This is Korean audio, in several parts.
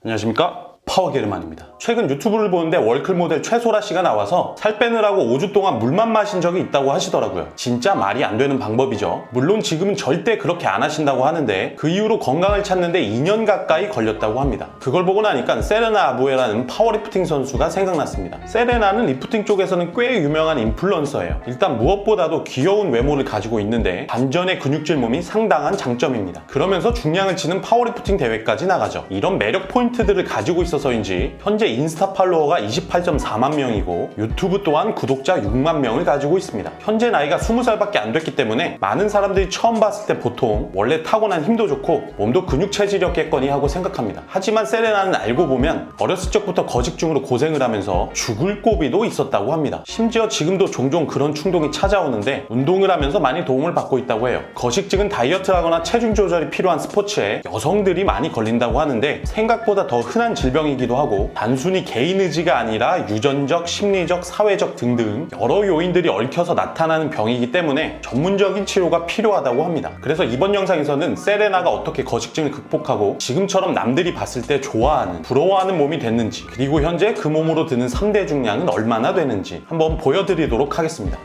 안녕하십니까? 파워게르만입니다. 최근 유튜브를 보는데 월클 모델 최소라 씨가 나와서 살 빼느라고 5주 동안 물만 마신 적이 있다고 하시더라고요. 진짜 말이 안 되는 방법이죠. 물론 지금은 절대 그렇게 안 하신다고 하는데 그 이후로 건강을 찾는데 2년 가까이 걸렸다고 합니다. 그걸 보고 나니까 세레나 아부에라는 파워리프팅 선수가 생각났습니다. 세레나는 리프팅 쪽에서는 꽤 유명한 인플루언서예요. 일단 무엇보다도 귀여운 외모를 가지고 있는데 반전의 근육질 몸이 상당한 장점입니다. 그러면서 중량을 치는 파워리프팅 대회까지 나가죠. 이런 매력 포인트들을 가지고 있어서인지 현재 인스타 팔로워가 28.4만 명이고 유튜브 또한 구독자 6만 명을 가지고 있습니다. 현재 나이가 20살밖에 안 됐기 때문에 많은 사람들이 처음 봤을 때 보통 원래 타고난 힘도 좋고 몸도 근육 체질이었겠거니 하고 생각합니다. 하지만 세레나는 알고 보면 어렸을 적부터 거식증으로 고생을 하면서 죽을 고비도 있었다고 합니다. 심지어 지금도 종종 그런 충동이 찾아오는데 운동을 하면서 많이 도움을 받고 있다고 해요. 거식증은 다이어트를 하거나 체중 조절이 필요한 스포츠에 여성들이 많이 걸린다고 하는데 생각보다 더 흔한 질병이기도 하고 단순히 개인 의지가 아니라 유전적, 심리적, 사회적 등등 여러 요인들이 얽혀서 나타나는 병이기 때문에 전문적인 치료가 필요하다고 합니다. 그래서 이번 영상에서는 세레나가 어떻게 거식증을 극복하고 지금처럼 남들이 봤을 때 좋아하는, 부러워하는 몸이 됐는지, 그리고 현재 그 몸으로 드는 3대 중량은 얼마나 되는지 한번 보여드리도록 하겠습니다.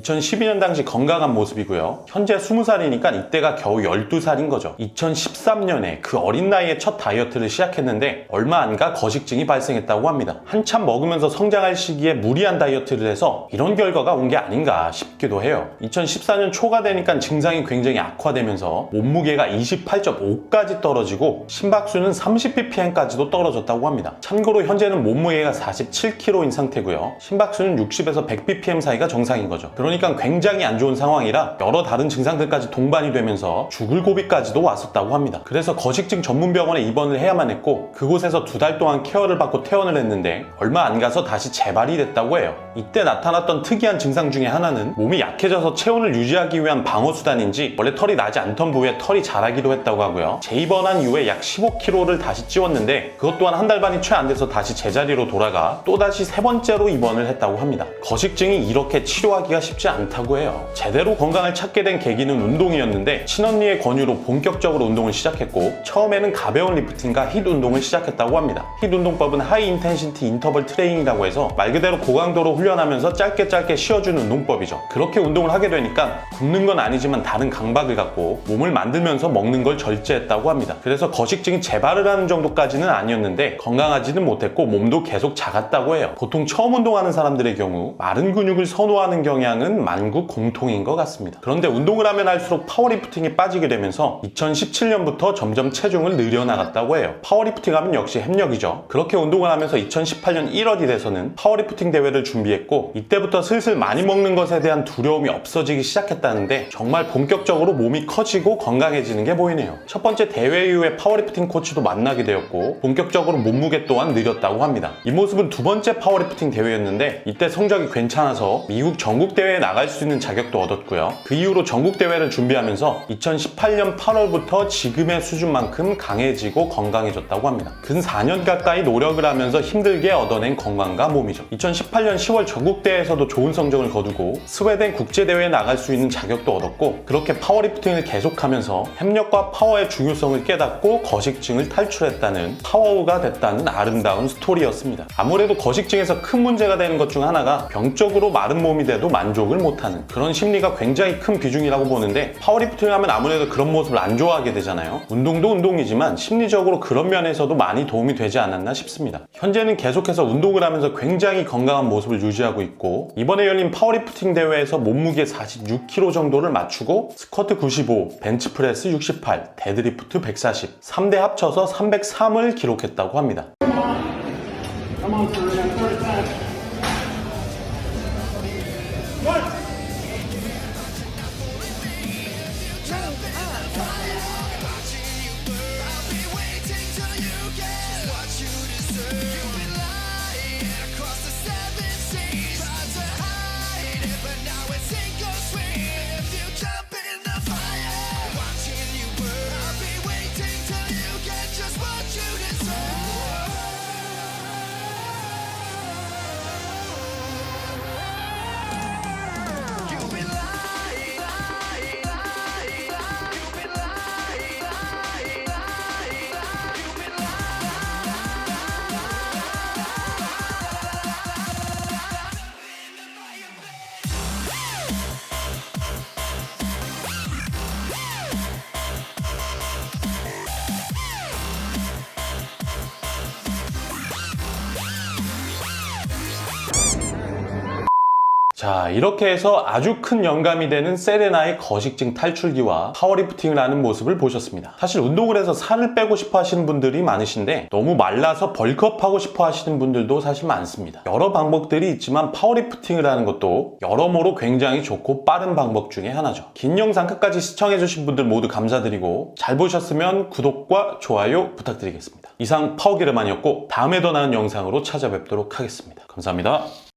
2012년 당시 건강한 모습이고요. 현재 20살이니까 이때가 겨우 12살인 거죠. 2013년에 그 어린 나이에 첫 다이어트를 시작했는데 얼마 안 가 거식증이 발생했다고 합니다. 한참 먹으면서 성장할 시기에 무리한 다이어트를 해서 이런 결과가 온 게 아닌가 싶기도 해요. 2014년 초가 되니까 증상이 굉장히 악화되면서 몸무게가 28.5까지 떨어지고 심박수는 30ppm까지도 떨어졌다고 합니다. 참고로 현재는 몸무게가 47kg인 상태고요. 심박수는 60에서 100ppm 사이가 정상인 거죠. 그러니까 굉장히 안 좋은 상황이라 여러 다른 증상들까지 동반이 되면서 죽을 고비까지도 왔었다고 합니다. 그래서 거식증 전문 병원에 입원을 해야만 했고 그곳에서 2달 동안 케어를 받고 퇴원을 했는데 얼마 안 가서 다시 재발이 됐다고 해요. 이때 나타났던 특이한 증상 중에 하나는 몸이 약해져서 체온을 유지하기 위한 방어수단인지 원래 털이 나지 않던 부위에 털이 자라기도 했다고 하고요. 재입원한 이후에 약 15kg를 다시 찌웠는데 그것 또한 한 달 반이 채 안 돼서 다시 제자리로 돌아가 또다시 3번째로 입원을 했다고 합니다. 거식증이 이렇게 치료하기가 쉽지 않다고 해요. 제대로 건강을 찾게 된 계기는 운동이었는데 친언니의 권유로 본격적으로 운동을 시작했고 처음에는 가벼운 리프팅과 힛 운동을 시작했다고 합니다. 힛 운동법은 하이 인텐시티 인터벌 트레이닝이라고 해서 말 그대로 고강도로 훈련하면서 짧게 쉬어주는 운동법이죠. 그렇게 운동을 하게 되니까 굶는 건 아니지만 다른 강박을 갖고 몸을 만들면서 먹는 걸 절제했다고 합니다. 그래서 거식증이 재발을 하는 정도까지는 아니었는데 건강하지는 못했고 몸도 계속 작았다고 해요. 보통 처음 운동하는 사람들의 경우 마른 근육을 선호하는 경향은 만국 공통인 것 같습니다. 그런데 운동을 하면 할수록 파워리프팅에 빠지게 되면서 2017년부터 점점 체중을 늘려나갔다고 해요. 파워리프팅 하면 역시 협력이죠. 그렇게 운동을 하면서 2018년 1월이 돼서는 파워리프팅 대회를 준비했고 이때부터 슬슬 많이 먹는 것에 대한 두려움이 없어지기 시작했다는데 정말 본격적으로 몸이 커지고 건강해지는 게 보이네요. 첫 번째 대회 이후에 파워리프팅 코치도 만나게 되었고 본격적으로 몸무게 또한 늘렸다고 합니다. 이 모습은 두 번째 파워리프팅 대회였는데 이때 성적이 괜찮아서 미국 전국 대회에 나갈 수 있는 자격도 얻었고요. 그 이후로 전국 대회를 준비하면서 2018년 8월부터 지금의 수준만큼 강해지고 건강해졌다고 합니다. 근 4년 가까이 노력을 하면서 힘들게 얻어낸 건강과 몸이죠. 2018년 10월 전국 대회에서도 좋은 성적을 거두고 스웨덴 국제대회에 나갈 수 있는 자격도 얻었고 그렇게 파워리프팅을 계속하면서 협력과 파워의 중요성을 깨닫고 거식증을 탈출했다는 파워우가 됐다는 아름다운 스토리였습니다. 아무래도 거식증에서 큰 문제가 되는 것 중 하나가 병적으로 마른 몸이 돼도 만족을 못하는 그런 심리가 굉장히 큰 비중이라고 보는데 파워리프팅을 하면 아무래도 그런 모습을 안 좋아하게 되잖아요. 운동도 운동이지만 심리적으로 그런 면에서도 많이 도움이 되지 않았나 싶습니다. 현재는 계속해서 운동을 하면서 굉장히 건강한 모습을 유지하고 있고 이번에 열린 파워리프팅 대회에서 몸무게 46kg 정도를 맞추고 스쿼트 95, 벤치프레스 68, 데드리프트 140, 3대 합쳐서 303을 기록했다고 합니다. 자, 이렇게 해서 아주 큰 영감이 되는 세레나의 거식증 탈출기와 파워리프팅을 하는 모습을 보셨습니다. 사실 운동을 해서 살을 빼고 싶어 하시는 분들이 많으신데 너무 말라서 벌크업하고 싶어 하시는 분들도 사실 많습니다. 여러 방법들이 있지만 파워리프팅을 하는 것도 여러모로 굉장히 좋고 빠른 방법 중에 하나죠. 긴 영상 끝까지 시청해주신 분들 모두 감사드리고 잘 보셨으면 구독과 좋아요 부탁드리겠습니다. 이상 파워게르만이었고 다음에 더 나은 영상으로 찾아뵙도록 하겠습니다. 감사합니다.